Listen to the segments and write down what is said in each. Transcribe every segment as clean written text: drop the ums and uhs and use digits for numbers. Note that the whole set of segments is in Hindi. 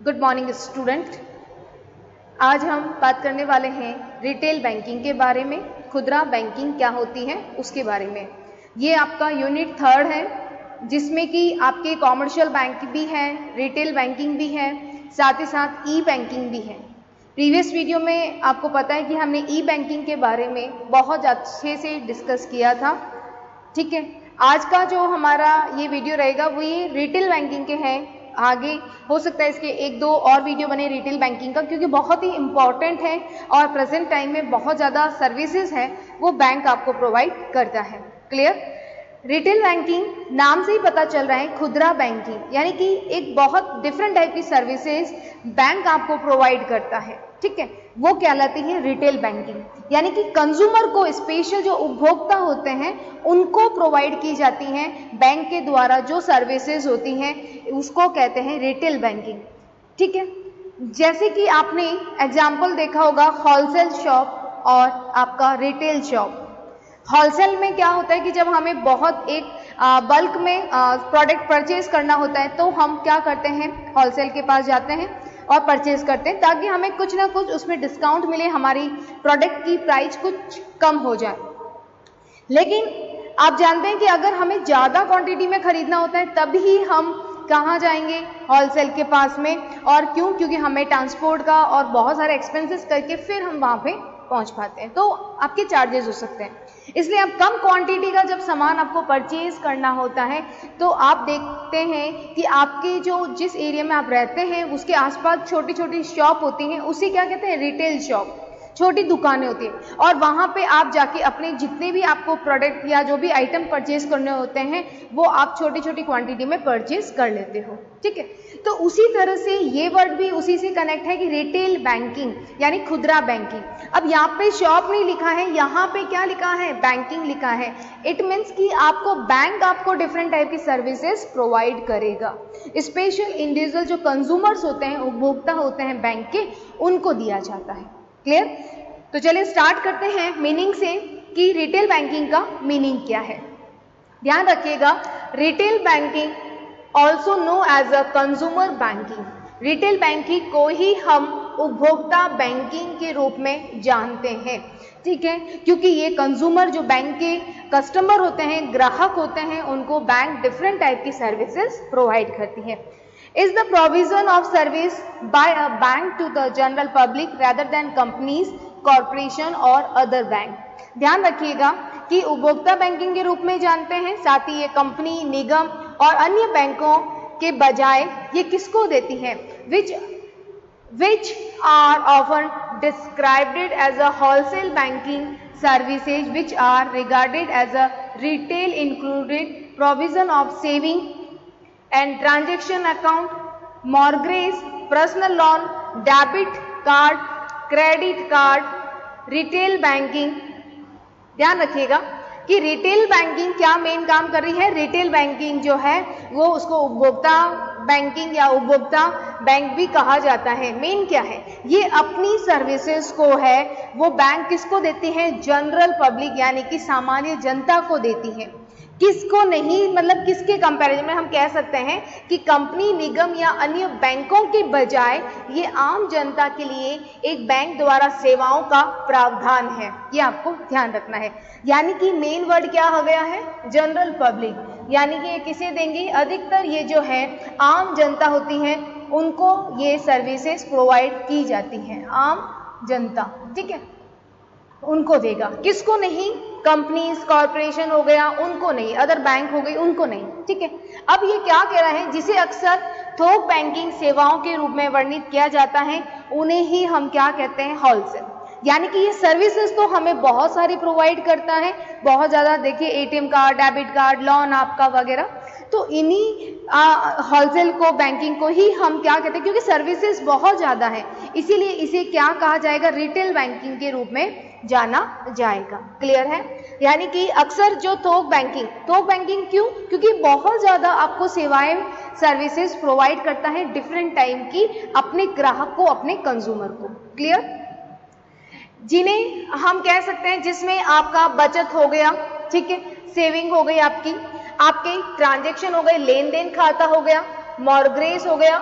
Good morning student. आज हम बात करने वाले हैं रिटेल बैंकिंग के बारे में। खुदरा बैंकिंग क्या होती है उसके बारे में। ये आपका यूनिट 3 है, जिसमें कि आपके कॉमर्शियल बैंक भी है, रिटेल बैंकिंग भी है, साथ ही साथ ई बैंकिंग भी है। प्रीवियस वीडियो में आपको पता है कि हमने ई बैंकिंग के बारे में बहुत अच्छे से डिस्कस किया था। ठीक है, आज का जो हमारा ये वीडियो रहेगा वो ये रिटेल बैंकिंग के हैं। आगे हो सकता है इसके 1-2 और वीडियो बने रिटेल बैंकिंग का, क्योंकि बहुत ही इम्पॉर्टेंट है और प्रेजेंट टाइम में बहुत ज़्यादा सर्विसेज है वो बैंक आपको प्रोवाइड करता है। क्लियर? रिटेल बैंकिंग नाम से ही पता चल रहा है, खुदरा बैंकिंग यानी कि एक बहुत डिफरेंट टाइप की सर्विसेज बैंक आपको प्रोवाइड करता है। ठीक है, वो कहलाती है रिटेल बैंकिंग, यानी कि कंज्यूमर को, स्पेशल जो उपभोक्ता होते हैं उनको प्रोवाइड की जाती हैं बैंक के द्वारा जो सर्विसेज होती हैं, उसको कहते हैं रिटेल बैंकिंग। ठीक है, जैसे कि आपने एग्जाम्पल देखा होगा होलसेल शॉप और आपका रिटेल शॉप। होलसेल में क्या होता है कि जब हमें बहुत एक बल्क में प्रोडक्ट परचेज करना होता है तो हम क्या करते हैं, होलसेल के पास जाते हैं और परचेज करते हैं ताकि हमें कुछ ना कुछ उसमें डिस्काउंट मिले, हमारी प्रोडक्ट की प्राइस कुछ कम हो जाए। लेकिन आप जानते हैं कि अगर हमें ज़्यादा क्वांटिटी में खरीदना होता है तभी हम कहाँ जाएंगे, होलसेल के पास में। और क्यों? क्योंकि हमें ट्रांसपोर्ट का और बहुत सारे एक्सपेंसेस करके फिर हम वहाँ पे पहुँच पाते हैं, तो आपके चार्जेस हो सकते हैं। इसलिए अब कम क्वांटिटी का जब सामान आपको परचेज करना होता है तो आप देखते हैं कि आपके जो जिस एरिया में आप रहते हैं उसके आसपास छोटी छोटी शॉप होती हैं, उसी क्या कहते हैं, रिटेल शॉप, छोटी दुकानें होती हैं। और वहाँ पे आप जाके अपने जितने भी आपको प्रोडक्ट या जो भी आइटम परचेज करने होते हैं वो आप छोटी छोटी क्वांटिटी में परचेज कर लेते हो। ठीक है, तो उसी तरह से ये वर्ड भी उसी से कनेक्ट है कि रिटेल बैंकिंग यानी खुदरा बैंकिंग। अब यहाँ पे शॉप नहीं लिखा है, यहाँ पे क्या लिखा है, बैंकिंग लिखा है। इट मीन्स कि आपको बैंक आपको डिफरेंट टाइप की सर्विसेज प्रोवाइड करेगा। स्पेशल इंडिविजुअल जो कंज्यूमर्स होते हैं, उपभोक्ता होते हैं बैंक के, उनको दिया जाता है। क्लियर? तो चलिए स्टार्ट करते हैं मीनिंग से कि रिटेल बैंकिंग का मीनिंग क्या है। ध्यान रखिएगा, retail banking also known as a consumer banking. Retail banking को ही हम उपभोक्ता बैंकिंग के रूप में जानते हैं। ठीक है, क्योंकि ये कंज्यूमर जो बैंक के कस्टमर होते हैं, ग्राहक होते हैं, उनको बैंक डिफरेंट टाइप की सर्विसेज प्रोवाइड करती है। Is the provision of service by a bank to the general public rather than companies, corporation और other bank। ध्यान रखिएगा कि उपभोक्ता बैंकिंग के रूप में जानते हैं, साथ ही ये कंपनी, निगम और अन्य बैंकों के बजाय ये किसको देती है, which are often described as a wholesale banking services which are regarded as a retail, included provision of saving and transaction account, mortgage, personal loan, debit card, credit card, retail banking. ध्यान रखिएगा कि रिटेल बैंकिंग क्या मेन काम कर रही है। रिटेल बैंकिंग जो है वो उसको उपभोक्ता बैंकिंग या उपभोक्ता बैंक भी कहा जाता है। मेन क्या है, ये अपनी सर्विसेज को है वो बैंक किसको देती है, जनरल पब्लिक यानी कि सामान्य जनता को देती है। किसको नहीं, मतलब किसके कंपैरिजन में हम कह सकते हैं कि कंपनी, निगम या अन्य बैंकों के बजाय ये आम जनता के लिए एक बैंक द्वारा सेवाओं का प्रावधान है। ये आपको ध्यान रखना है। यानी कि मेन वर्ड क्या हो गया है, जनरल पब्लिक, यानी कि ये किसे देंगे, अधिकतर ये जो है आम जनता होती है उनको ये सर्विसेज प्रोवाइड की जाती हैं। आम जनता, ठीक है, उनको देगा। किसको नहीं, कंपनीज, कॉरपोरेशन हो गया उनको नहीं, अदर बैंक हो गई उनको नहीं। ठीक है, अब ये क्या कह रहा है, जिसे अक्सर थोक बैंकिंग सेवाओं के रूप में वर्णित किया जाता है उन्हें ही हम क्या कहते हैं, होलसेल। यानी कि ये सर्विसेज तो हमें बहुत सारी प्रोवाइड करता है, बहुत ज़्यादा। देखिए ATM card, debit card, loan आपका वगैरह, तो इन्हीं होलसेल को, बैंकिंग को ही हम क्या कहते हैं, क्योंकि सर्विसेज बहुत ज़्यादा है इसीलिए इसे क्या कहा जाएगा, रिटेल बैंकिंग के रूप में जाना जाएगा। क्लियर है? यानी कि अक्सर जो थोक बैंकिंग क्यों, क्योंकि बहुत ज़्यादा आपको सेवाएं, सर्विसेज प्रोवाइड करता है डिफरेंट टाइम की अपने ग्राहक को, अपने कंज्यूमर को। क्लियर? जिन्हें हम कह सकते हैं जिसमें आपका बचत हो गया, ठीक है, सेविंग हो गई, आपके ट्रांजैक्शन हो गए, लेन देन खाता हो गया, मॉर्गेज हो गया,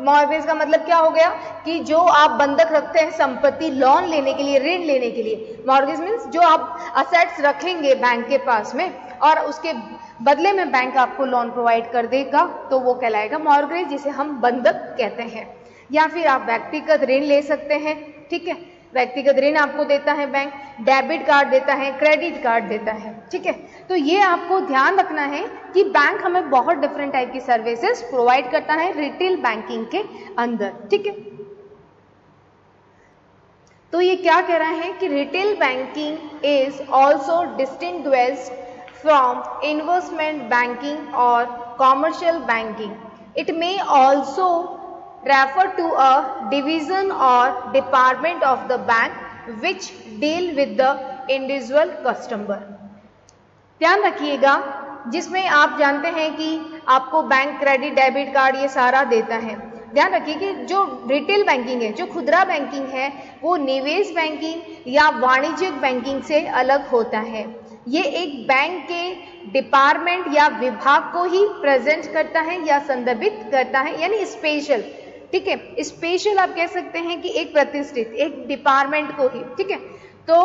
मॉर्गेज का मतलब क्या हो गया कि जो आप बंधक रखते हैं संपत्ति लोन लेने के लिए, ऋण लेने के लिए। मॉर्गेज मीन्स जो आप असेट्स रखेंगे बैंक के पास में और उसके बदले में बैंक आपको लोन प्रोवाइड कर देगा, तो वो कहलाएगा मॉर्गेज, जिसे हम बंधक कहते हैं। या फिर आप व्यक्तिगत ऋण ले सकते हैं, ठीक है, व्यक्तिगत ऋण आपको देता है बैंक, डेबिट कार्ड देता है, क्रेडिट कार्ड देता है, ठीक है। तो ये आपको ध्यान रखना है कि बैंक हमें बहुत डिफरेंट टाइप की सर्विसेज प्रोवाइड करता है रिटेल बैंकिंग के अंदर, ठीक है। तो ये क्या कह रहा है कि retail banking is also distinguished from investment banking और commercial banking. It may also refer to a division or department of the bank which deal with the individual customer। ध्यान रखिएगा, जिसमें आप जानते हैं कि आपको बैंक क्रेडिट डेबिट कार्ड ये सारा देता है। ध्यान रखिए कि जो रिटेल बैंकिंग है, जो खुदरा बैंकिंग है, वो निवेश बैंकिंग या वाणिज्यिक बैंकिंग से अलग होता है। ये एक बैंक के डिपार्टमेंट या विभाग को ही प्रेजेंट करता है या संदर्भित करता है, यानी स्पेशल, ठीक है। स्पेशल आप कह सकते हैं कि एक प्रतिष्ठित एक डिपार्टमेंट को ही, ठीक है, तो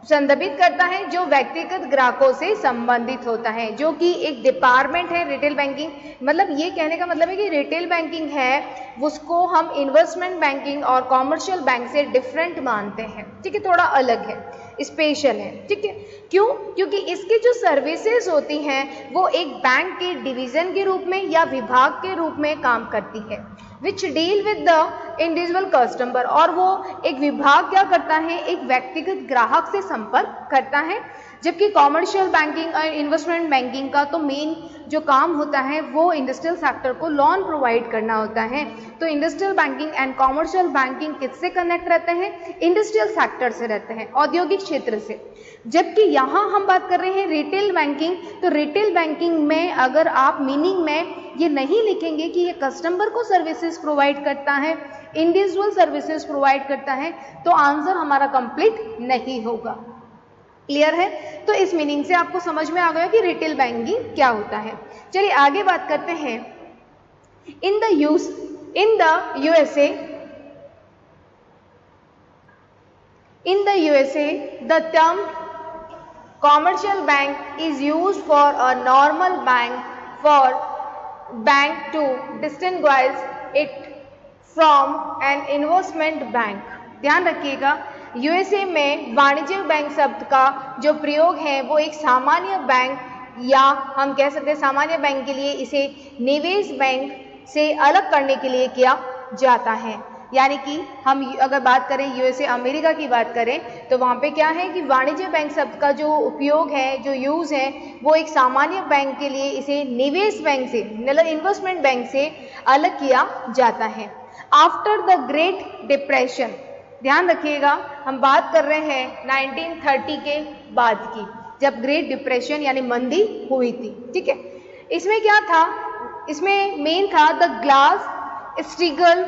संदर्भित करता है जो व्यक्तिगत ग्राहकों से संबंधित होता है, जो कि एक डिपार्टमेंट है रिटेल बैंकिंग। मतलब ये कहने का मतलब है कि रिटेल बैंकिंग है उसको हम इन्वेस्टमेंट बैंकिंग और कॉमर्शियल बैंक से डिफरेंट मानते हैं, ठीक है, थोड़ा अलग है, स्पेशल है, ठीक है। क्यों? क्योंकि इसकी जो सर्विसेज होती हैं वो एक बैंक के डिवीजन के रूप में या विभाग के रूप में काम करती है, which deal with the individual customer, और वो एक विभाग क्या करता है, एक व्यक्तिगत ग्राहक से संपर्क करता है। जबकि कॉमर्शियल बैंकिंग और इन्वेस्टमेंट बैंकिंग का तो मेन जो काम होता है वो इंडस्ट्रियल सेक्टर को लोन प्रोवाइड करना होता है। तो industrial banking and commercial banking किससे कनेक्ट रहते हैं? इंडस्ट्रियल सेक्टर से रहते हैं, औद्योगिक क्षेत्र से। जबकि यहाँ हम बात कर रहे हैं रिटेल बैंकिंग, तो रिटेल बैंकिंग में अगर आप मीनिंग में ये नहीं लिखेंगे कि ये कस्टमर को सर्विसेज प्रोवाइड करता है, इंडिविजुअल सर्विसेज प्रोवाइड करता है, तो आंसर हमारा कंप्लीट नहीं होगा। क्लियर है? तो इस मीनिंग से आपको समझ में आ गया कि रिटेल बैंकिंग क्या होता है। चलिए आगे बात करते हैं। In the USA the term commercial bank is used for a normal bank to distinguish it from an investment bank। ध्यान रखिएगा, यूएसए में वाणिज्यिक बैंक शब्द का जो प्रयोग है वो एक सामान्य बैंक, या हम कह सकते हैं सामान्य बैंक के लिए इसे निवेश बैंक से अलग करने के लिए किया जाता है। यानी कि हम अगर बात करें यूएसए अमेरिका की बात करें तो वहाँ पे क्या है कि वाणिज्य बैंक शब्द का जो उपयोग है, जो यूज़ है, वो एक सामान्य बैंक के लिए इसे निवेश बैंक से, मतलब इन्वेस्टमेंट बैंक से अलग किया जाता है। आफ्टर द ग्रेट डिप्रेशन, ध्यान रखिएगा हम बात कर रहे हैं 1930 के बाद की, जब ग्रेट डिप्रेशन यानी मंदी हुई थी, ठीक है। इसमें क्या था? इसमें मेन था the Glass Steagall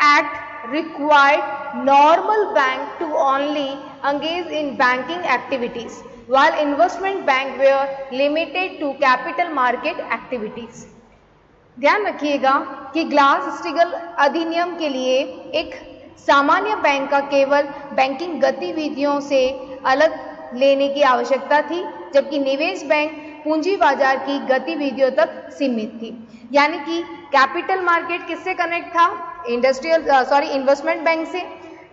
Act required normal bank to only engage in banking activities while investment bank were limited to capital market activities। ध्यान रखिएगा कि ग्लास-स्टीगल अधिनियम के लिए एक सामान्य बैंक का केवल बैंकिंग गतिविधियों से अलग लेने की आवश्यकता थी, जबकि निवेश बैंक पूंजी बाजार की गतिविधियों तक सीमित थी। यानी कि कैपिटल मार्केट किससे कनेक्ट था? इन्वेस्टमेंट बैंक से,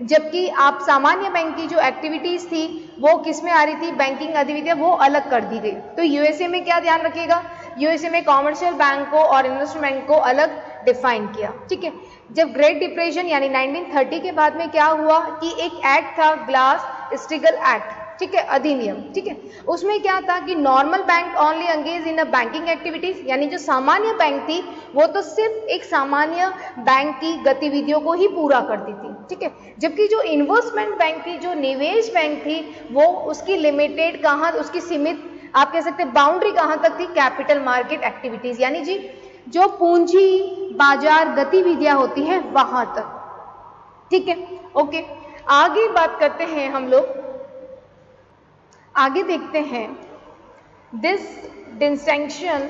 जबकि आप सामान्य बैंक की जो एक्टिविटीज थी वो किस में आ रही थी? बैंकिंग गतिविधियां वो अलग कर दी गई। तो यूएसए में क्या ध्यान रखिएगा, यूएसए में कॉमर्शियल बैंक को और इन्वेस्टमेंट बैंक को अलग डिफाइन किया, ठीक है। जब ग्रेट डिप्रेशन यानी 1930 के बाद में क्या हुआ कि एक एक्ट था ग्लास-स्टीगल एक्ट, ठीक है, अधिनियम, ठीक है। उसमें क्या था कि normal bank only engage in a banking activities, यानी जो सामान्य बैंक थी वो तो सिर्फ एक सामान्य बैंक की गतिविधियों को ही पूरा करती थी, ठीक है। जबकि जो इन्वेस्टमेंट बैंक थी, जो निवेश बैंक थी, वो उसकी लिमिटेड कहाँ, उसकी सीमित आप कह सकते बाउंड्री कहाँ तक थी? कैपिटल मार्केट एक्टिविटीज, यानी जी जो पूंजी बाजार गतिविधियां होती हैं वहां तक, ठीक है। ओके, आगे बात करते हैं हम लोग, आगे देखते हैं दिस डिस्टिंक्शन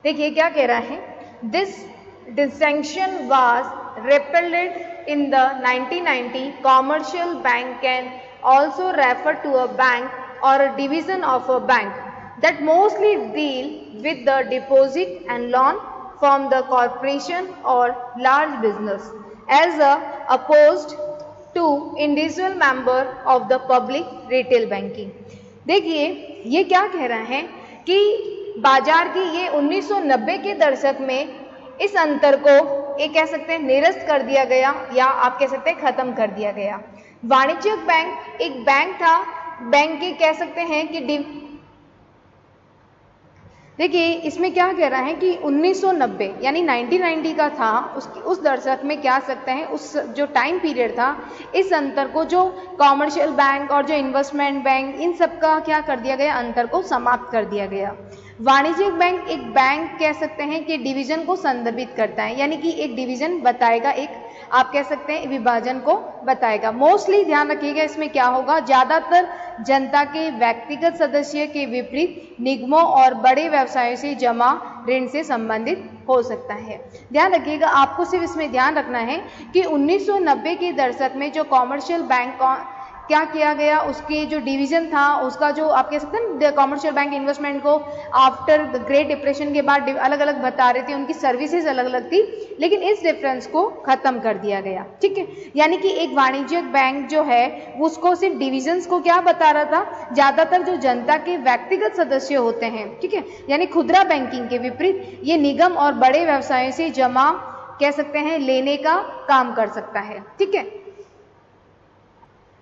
देखिए क्या कह रहा है, this distinction was repealed in the 1990. Commercial bank can also refer to a bank or a division of a bank that mostly deal with the deposit and loan from the corporation or large business as opposed to individual member of the public retail banking. देखिए ये क्या कह रहा है कि बाजार की ये 1990 के दशक में इस अंतर को एक कह सकते हैं निरस्त कर दिया गया या आप कह सकते हैं खत्म कर दिया गया। वाणिज्यिक बैंक एक बैंक था, बैंक के कह सकते हैं कि देखिए इसमें क्या कह रहा है कि 1990 यानी 1990 का था, उस दशक में क्या सकते हैं उस जो टाइम पीरियड था, इस अंतर को जो कॉमर्शियल बैंक और जो इन्वेस्टमेंट बैंक इन सब का क्या कर दिया गया, अंतर को समाप्त कर दिया गया। वाणिज्यिक बैंक एक बैंक कह सकते हैं कि डिवीजन को संदर्भित करता है, यानी कि एक डिवीजन बताएगा, एक आप कह सकते हैं विभाजन को बताएगा। मोस्टली ध्यान रखिएगा इसमें क्या होगा, ज्यादातर जनता के व्यक्तिगत सदस्य के विपरीत निगमों और बड़े व्यवसायों से जमा ऋण से संबंधित हो सकता है। ध्यान रखिएगा, आपको सिर्फ इसमें ध्यान रखना है कि 1990 के दशक में जो कॉमर्शियल बैंक क्या किया गया, उसके जो डिवीजन था उसका जो आप कह सकते हैं कॉमर्शियल बैंक इन्वेस्टमेंट को आफ्टर द ग्रेट डिप्रेशन के बाद अलग अलग बता रहे थे, उनकी सर्विसेज अलग अलग थी, लेकिन इस डिफरेंस को खत्म कर दिया गया। ठीक है, यानी कि एक वाणिज्यिक बैंक जो है उसको सिर्फ डिविजन्स को क्या बता रहा था, ज्यादातर जो जनता के व्यक्तिगत सदस्य होते हैं, ठीक है, यानी खुदरा बैंकिंग के विपरीत ये निगम और बड़े व्यवसायों से जमा कह सकते हैं लेने का काम कर सकता है। ठीक है,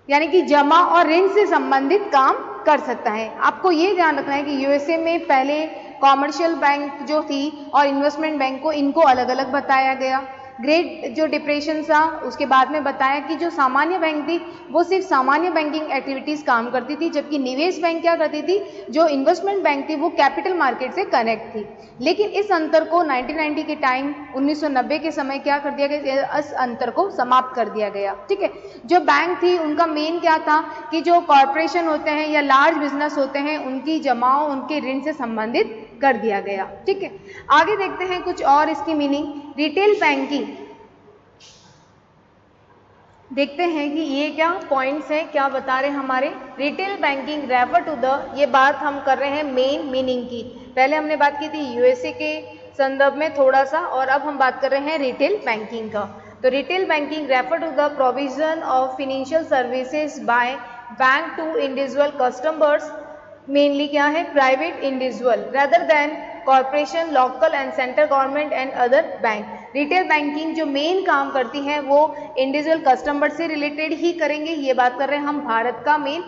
यानी कि जमा और ऋण से संबंधित काम कर सकता है। आपको ये ध्यान रखना है कि यूएसए में पहले कॉमर्शियल बैंक जो थी और इन्वेस्टमेंट बैंक को इनको अलग अलग बताया गया। ग्रेट जो डिप्रेशन था उसके बाद में बताया कि जो सामान्य बैंक थी वो सिर्फ सामान्य बैंकिंग एक्टिविटीज काम करती थी, जबकि निवेश बैंक क्या करती थी, जो इन्वेस्टमेंट बैंक थी वो कैपिटल मार्केट से कनेक्ट थी। लेकिन इस अंतर को 1990 के टाइम 1990 के समय क्या कर दिया गया, इस अंतर को समाप्त कर दिया गया। ठीक है, जो बैंक थी उनका मेन क्या था कि जो कॉरपोरेशन होते हैं या लार्ज बिजनेस होते हैं उनकी जमाओ उनके ऋण से संबंधित कर दिया गया। ठीक है, आगे देखते हैं कुछ और इसकी मीनिंग। रिटेल बैंकिंग देखते हैं कि ये क्या पॉइंट्स हैं, क्या बता रहे हैं हमारे। Retail banking refer to the, ये बात हम कर रहे हैं मेन मीनिंग की। पहले हमने बात की थी यूएसए के संदर्भ में थोड़ा सा, और अब हम बात कर रहे हैं रिटेल बैंकिंग का। तो retail banking refer to the provision of financial services by bank to individual customers, mainly क्या है, private individual rather than corporation, local and central government and other bank. Retail banking जो मेन काम करती है वो इंडिविजुअल कस्टमर से रिलेटेड ही करेंगे, ये बात कर रहे हैं हम भारत का main,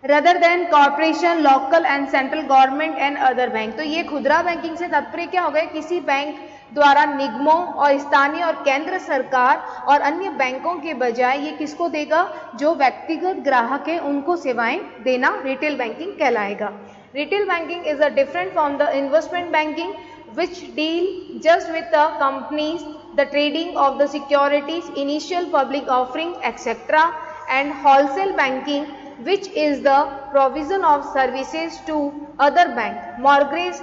rather than corporation, local and central government and other bank. तो ये खुदरा बैंकिंग से तात्पर्य क्या हो गया, किसी बैंक द्वारा निगमों और स्थानीय और केंद्र सरकार और अन्य बैंकों के बजाय ये किसको देगा, जो व्यक्तिगत ग्राहक है उनको सेवाएं देना रिटेल बैंकिंग कहलाएगा। Retail banking is a different from the investment banking which deal just with the companies, the trading of the securities, initial public offering, etc. and wholesale banking, which is the provision of services to other bank, mortgage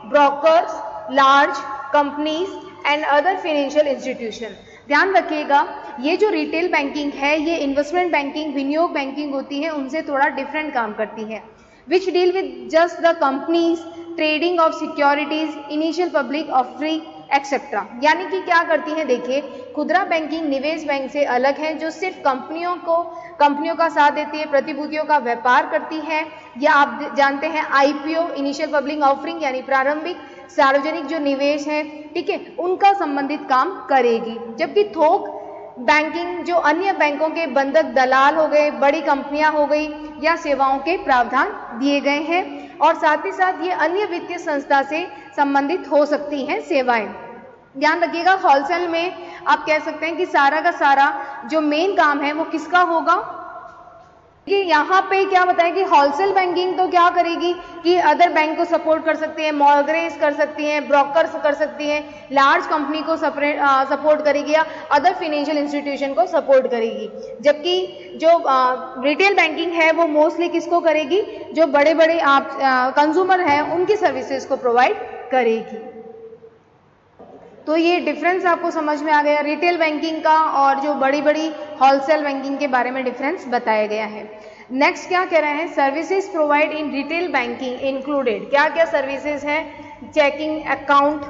brokers, large companies and other financial institution। ध्यान रखिएगा, ये जो रिटेल बैंकिंग है ये इन्वेस्टमेंट बैंकिंग, विनियोग बैंकिंग होती है उनसे थोड़ा डिफरेंट काम करती है। which deal with just the companies, trading of securities, initial public offering, etc. यानी कि क्या करती है, देखिए खुदरा बैंकिंग निवेश बैंक से अलग है, जो सिर्फ कंपनियों का साथ देती है, प्रतिभूतियों का व्यापार करती है, या आप जानते हैं आईपीओ, इनिशियल पब्लिक ऑफरिंग, यानी प्रारंभिक सार्वजनिक जो निवेश है, ठीक है, उनका संबंधित काम करेगी। जबकि थोक बैंकिंग जो अन्य बैंकों के बंधक दलाल हो गए, बड़ी कंपनियां हो गई, या सेवाओं के प्रावधान दिए गए हैं, और साथ ही साथ ये अन्य वित्तीय संस्था से संबंधित हो सकती हैं सेवाएं। ध्यान रखिएगा, होलसेल में आप कह सकते हैं कि सारा का सारा जो मेन काम है वो किसका होगा, कि यहाँ पे क्या बताएं कि होलसेल बैंकिंग तो क्या करेगी कि अदर बैंक को सपोर्ट कर सकती है, मॉर्गेज कर सकती हैं, ब्रोकर्स कर सकती हैं, लार्ज कंपनी को सपोर्ट करेगी या अदर फाइनेंशियल इंस्टीट्यूशन को सपोर्ट करेगी। जबकि जो रिटेल बैंकिंग है वो मोस्टली किसको करेगी, जो बड़े बड़े आप कंज्यूमर हैं उनकी सर्विसेज को प्रोवाइड करेगी। तो ये डिफरेंस आपको समझ में आ गया रिटेल बैंकिंग का और जो बड़ी बड़ी होलसेल बैंकिंग के बारे में डिफरेंस बताया गया है। नेक्स्ट क्या कह रहे हैं, services provide in retail banking included, क्या क्या सर्विसेज हैं, चेकिंग अकाउंट,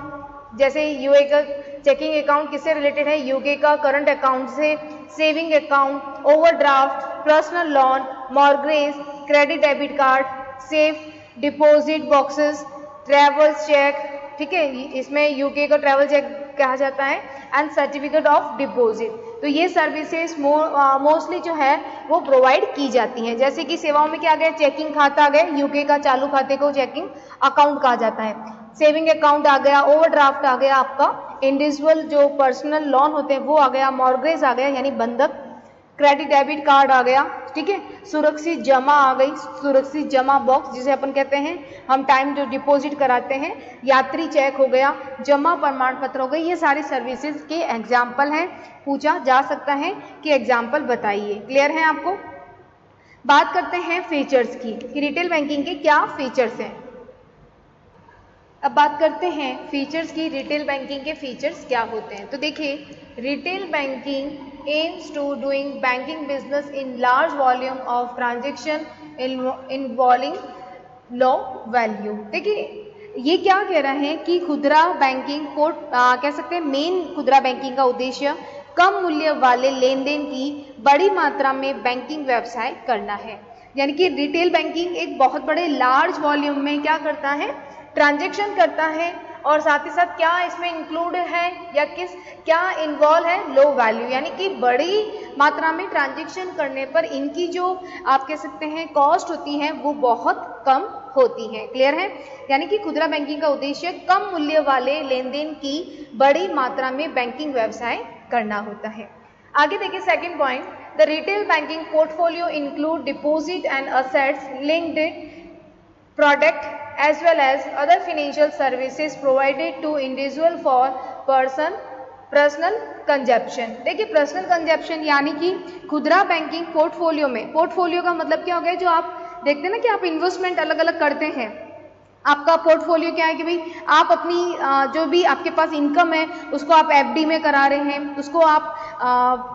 जैसे यूए का चेकिंग अकाउंट किससे रिलेटेड है, यूके का करंट अकाउंट से, saving account, overdraft, personal loan, mortgage, credit debit card, safe deposit boxes, travel cheque, ठीक है, इसमें यूके का ट्रैवल चेक कहा जाता है, एंड सर्टिफिकेट ऑफ डिपॉजिट। तो ये सर्विसेज मोस्टली जो है वो प्रोवाइड की जाती हैं। जैसे कि सेवाओं में क्या आ गया, चेकिंग खाता आ गया, यूके का चालू खाते को चेकिंग अकाउंट कहा जाता है, सेविंग अकाउंट आ गया, ओवरड्राफ्ट आ गया, आपका इंडिविजुअल जो पर्सनल लोन होते हैं वो आ गया, मॉर्गेज आ गया यानी बंधक, क्रेडिट डेबिट कार्ड आ गया, ठीक है, सुरक्षित जमा आ गई, सुरक्षित जमा बॉक्स जिसे अपन कहते हैं हम टाइम जो डिपॉजिट कराते हैं, यात्री चेक हो गया, जमा प्रमाण पत्र हो गई, ये सारी सर्विसेज के एग्जाम्पल हैं, पूछा जा सकता है कि एग्जाम्पल बताइए। क्लियर है आपको? बात करते हैं फीचर्स की कि रिटेल बैंकिंग के क्या फीचर्स हैं। अब बात करते हैं फीचर्स की, रिटेल बैंकिंग के फीचर्स क्या होते हैं। तो देखिए, retail banking aims to doing banking business in large volume of transaction involving low value. देखिए ये क्या कह रहे हैं कि खुदरा बैंकिंग को कह सकते हैं मेन खुदरा बैंकिंग का उद्देश्य कम मूल्य वाले लेन देन की बड़ी मात्रा में बैंकिंग व्यवसाय करना है। यानी कि रिटेल बैंकिंग एक बहुत बड़े लार्ज वॉल्यूम में क्या करता है, ट्रांजैक्शन करता है, और साथ ही साथ क्या इसमें इंक्लूड है या क्या इन्वॉल्व है, लो वैल्यू, यानी कि बड़ी मात्रा में ट्रांजैक्शन करने पर इनकी जो आप कह सकते हैं कॉस्ट होती है वो बहुत कम होती है। क्लियर है? यानी कि खुदरा बैंकिंग का उद्देश्य कम मूल्य वाले लेन देन की बड़ी मात्रा में बैंकिंग व्यवसाय करना होता है। आगे देखिए second point, the retail banking portfolio include deposit and assets linked product as well as other financial services provided to individual for personal consumption. देखिए पर्सनल कंजप्शन यानी कि खुदरा बैंकिंग पोर्टफोलियो में, पोर्टफोलियो का मतलब क्या हो गया, जो आप देखते हैं ना कि आप इन्वेस्टमेंट अलग अलग करते हैं, आपका पोर्टफोलियो क्या है कि भाई आप अपनी जो भी आपके पास इनकम है उसको आप एफडी में करा रहे हैं, उसको आप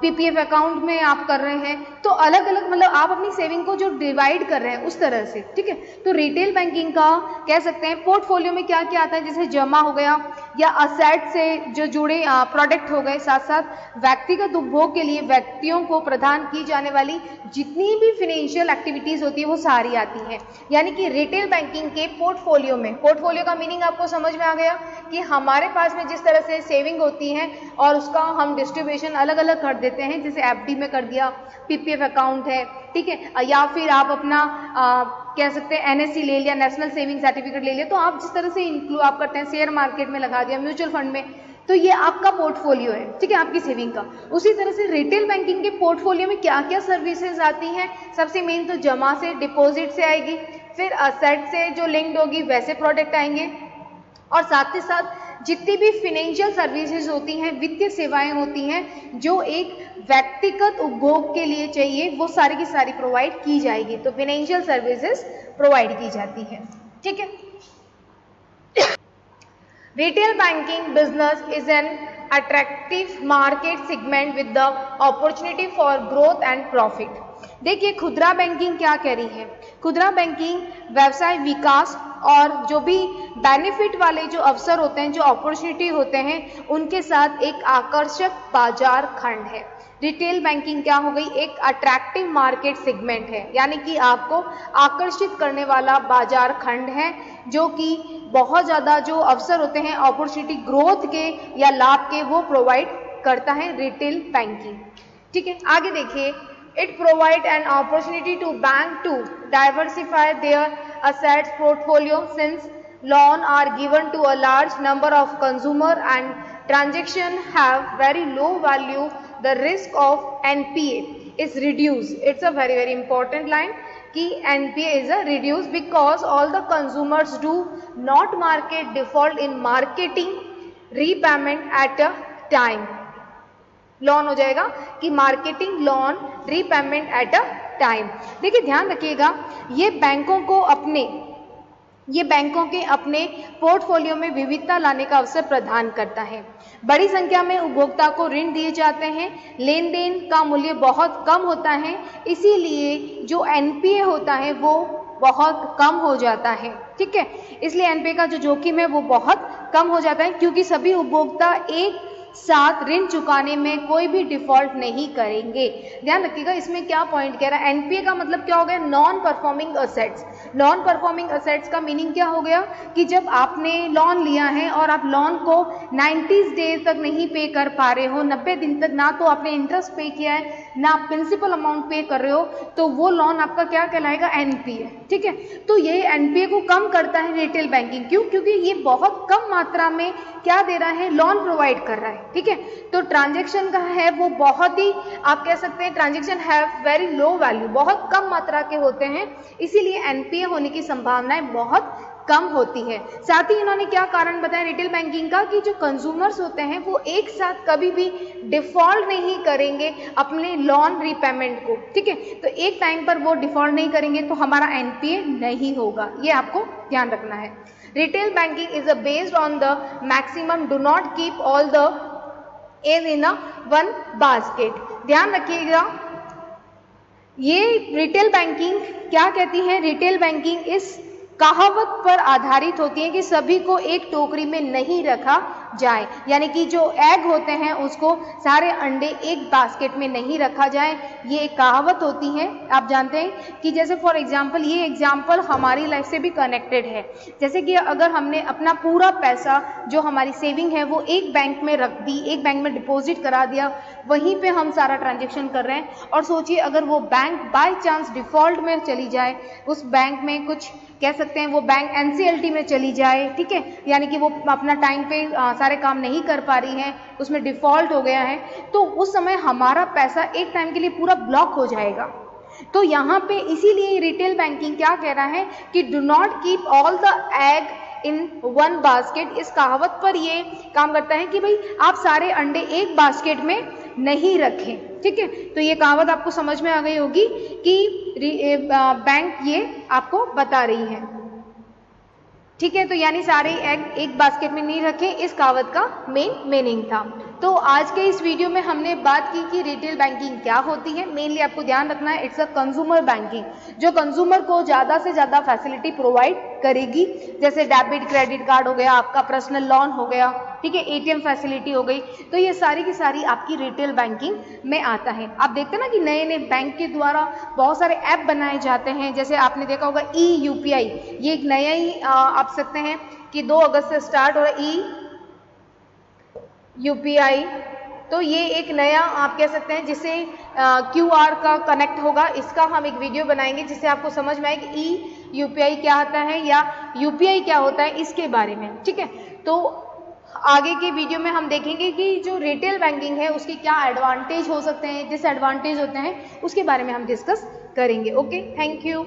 पीपीएफ अकाउंट में आप कर रहे हैं, तो अलग अलग मतलब आप अपनी सेविंग को जो डिवाइड कर रहे हैं उस तरह से, ठीक है। तो रिटेल बैंकिंग का कह सकते हैं पोर्टफोलियो में क्या क्या आता है, जैसे जमा हो गया या असेट से जो जुड़े प्रोडक्ट हो गए, साथ साथ व्यक्तिगत उपभोग के लिए व्यक्तियों को प्रदान की जाने वाली जितनी भी फाइनेंशियल एक्टिविटीज होती है वो सारी आती हैं। यानी कि रिटेल बैंकिंग के पोर्टफोलियो में, पोर्टफोलियो का मीनिंग आपको समझ में आ गया कि हमारे पास में जिस तरह से सेविंग होती है और उसका हम डिस्ट्रीब्यूशन अलग अलग कर देते हैं, जैसे एफडी में कर दिया, पीपीएफ अकाउंट है, ठीक है, या फिर आप अपना कह सकते हैं एनएससी ले लिया, नेशनल सेविंग सर्टिफिकेट ले लिया, तो आप जिस तरह से इंक्लूड आप करते हैं, शेयर मार्केट में लगा दिया, म्यूचुअल फंड में, तो ये आपका पोर्टफोलियो है, ठीक है, आपकी सेविंग का। उसी तरह से रिटेल बैंकिंग के पोर्टफोलियो में क्या क्या सर्विसेज आती हैं, सबसे मेन तो जमा से, डिपॉजिट से आएगी, फिर असेट से जो लिंक्ड होगी वैसे प्रोडक्ट आएंगे, और साथ ही साथ जितनी भी फाइनेंशियल सर्विसेज होती हैं, वित्तीय सेवाएं होती हैं जो एक व्यक्तिगत उपभोग के लिए चाहिए, वो सारी की सारी प्रोवाइड की जाएगी। तो फाइनेंशियल सर्विसेज प्रोवाइड की जाती है, ठीक है। Retail banking business is an attractive market segment with the opportunity for growth and profit. देखिए खुदरा बैंकिंग क्या कह रही है, खुदरा बैंकिंग व्यवसाय विकास और जो भी बेनिफिट वाले जो अवसर होते हैं, जो अपॉर्चुनिटी होते हैं, उनके साथ एक आकर्षक बाजार खंड है। रिटेल बैंकिंग क्या हो गई, एक अट्रैक्टिव मार्केट सेगमेंट है, यानी कि आपको आकर्षित करने वाला बाजार खंड है, जो कि बहुत ज़्यादा जो अवसर होते हैं अपॉर्चुनिटी ग्रोथ के या लाभ के वो प्रोवाइड करता है रिटेल बैंकिंग, ठीक है। आगे देखिए, it provide an opportunity to bank to diversify their assets portfolio since loan are given to a large number of consumer and transaction have very low value, the risk of NPA is reduced. It's a very very important line कि NPA is a reduced because all the consumers do not market default in marketing repayment at a time. Lawn हो जाएगा कि marketing lawn repayment at a time. देखिए ध्यान रखिएगा, ये बैंकों के अपने पोर्टफोलियो में विविधता लाने का अवसर प्रदान करता है। बड़ी संख्या में उपभोक्ता को ऋण दिए जाते हैं, लेन देन का मूल्य बहुत कम होता है, इसीलिए जो NPA होता है वो बहुत कम हो जाता है। ठीक है, इसलिए NPA का जो जोखिम है वो बहुत कम हो जाता है, क्योंकि सभी उपभोक्ता एक साथ ऋण चुकाने में कोई भी डिफॉल्ट नहीं करेंगे। ध्यान रखिएगा, इसमें क्या पॉइंट कह रहा है, NPA का मतलब क्या हो गया, non performing assets. Non performing assets का मीनिंग क्या हो गया कि जब आपने लोन लिया है और आप लोन को 90 डेज तक नहीं पे कर पा रहे हो, 90 दिन तक ना तो आपने इंटरेस्ट पे किया है ना आप प्रिंसिपल अमाउंट पे कर रहे हो, तो वो लोन आपका क्या कहलाएगा, NPA। ठीक है, तो ये NPA को कम करता है रिटेल बैंकिंग। क्यों? क्योंकि ये बहुत कम मात्रा में क्या दे रहा है, लोन प्रोवाइड कर रहा है। ठीक है, तो ट्रांजैक्शन का है वो बहुत ही, आप कह सकते हैं transaction have very low value, बहुत कम मात्रा के होते हैं, इसीलिए NPA होने की संभावनाएं बहुत कम होती है। साथ ही इन्होंने क्या कारण बताया रिटेल बैंकिंग का, कि जो कंज्यूमर्स होते हैं वो एक साथ कभी भी डिफॉल्ट नहीं करेंगे अपने लोन रीपेमेंट को। ठीक है, तो एक टाइम पर वो डिफॉल्ट नहीं करेंगे तो हमारा NPA नहीं होगा, ये आपको ध्यान रखना है। Retail banking is based on the maximum do not keep all the egg in a one basket. ध्यान रखिएगा, ये रिटेल बैंकिंग क्या कहती है, रिटेल बैंकिंग इस कहावत पर आधारित होती है कि सभी को एक टोकरी में नहीं रखा जाए, यानी कि जो एग होते हैं उसको सारे अंडे एक बास्केट में नहीं रखा जाए, ये एक कहावत होती है। आप जानते हैं कि जैसे फॉर एग्जांपल, ये एग्जांपल हमारी लाइफ से भी कनेक्टेड है। जैसे कि अगर हमने अपना पूरा पैसा जो हमारी सेविंग है वो एक बैंक में रख दी, एक बैंक में डिपॉजिट करा दिया, वहीं पे हम सारा ट्रांजेक्शन कर रहे हैं, और सोचिए अगर वो बैंक बाय चांस डिफॉल्ट में चली जाए, उस बैंक में कुछ कह सकते हैं वो बैंक NCLT में चली जाए, ठीक है, यानी कि वो अपना टाइम पे सारे काम नहीं कर पा रही है, उसमें डिफॉल्ट हो गया है, तो उस समय हमारा पैसा एक टाइम के लिए पूरा ब्लॉक हो जाएगा। तो यहाँ पे इसीलिए रिटेल बैंकिंग क्या कह रहा है कि do not keep all the egg in one basket. इस कहावत पर ये काम करता है कि भाई आप सारे अंडे एक बास्केट में नहीं रखें। ठीक है, तो ये कहावत आपको समझ में आ गई होगी कि बैंक ये आपको बता रही है। ठीक है, तो यानी सारे एग एक बास्केट में नहीं रखें, इस कहावत का मेन मीनिंग था। तो आज के इस वीडियो में हमने बात की कि रिटेल बैंकिंग क्या होती है। मेनली आपको ध्यान रखना है, इट्स अ कंज्यूमर बैंकिंग, जो कंज्यूमर को ज़्यादा से ज़्यादा फैसिलिटी प्रोवाइड करेगी, जैसे डेबिट क्रेडिट कार्ड हो गया, आपका पर्सनल लोन हो गया, ठीक है, ATM फैसिलिटी हो गई, तो ये सारी की सारी आपकी रिटेल बैंकिंग में आता है। आप देखते हैं ना कि नए नए बैंक के द्वारा बहुत सारे ऐप बनाए जाते हैं, जैसे आपने देखा होगा eUPI, ये एक नया ही आप सकते हैं कि 2 अगस्त से स्टार्ट हो रहा है eUPI, तो ये एक नया आप कह सकते हैं जिसे QR का कनेक्ट होगा, इसका हम एक वीडियो बनाएंगे जिससे आपको समझ में आए कि eUPI क्या होता है या UPI क्या होता है, इसके बारे में। ठीक है, तो आगे के वीडियो में हम देखेंगे कि जो रिटेल बैंकिंग है उसके क्या एडवांटेज हो सकते हैं, डिसएडवांटेज होते हैं, उसके बारे में हम डिस्कस करेंगे। Okay, thank you.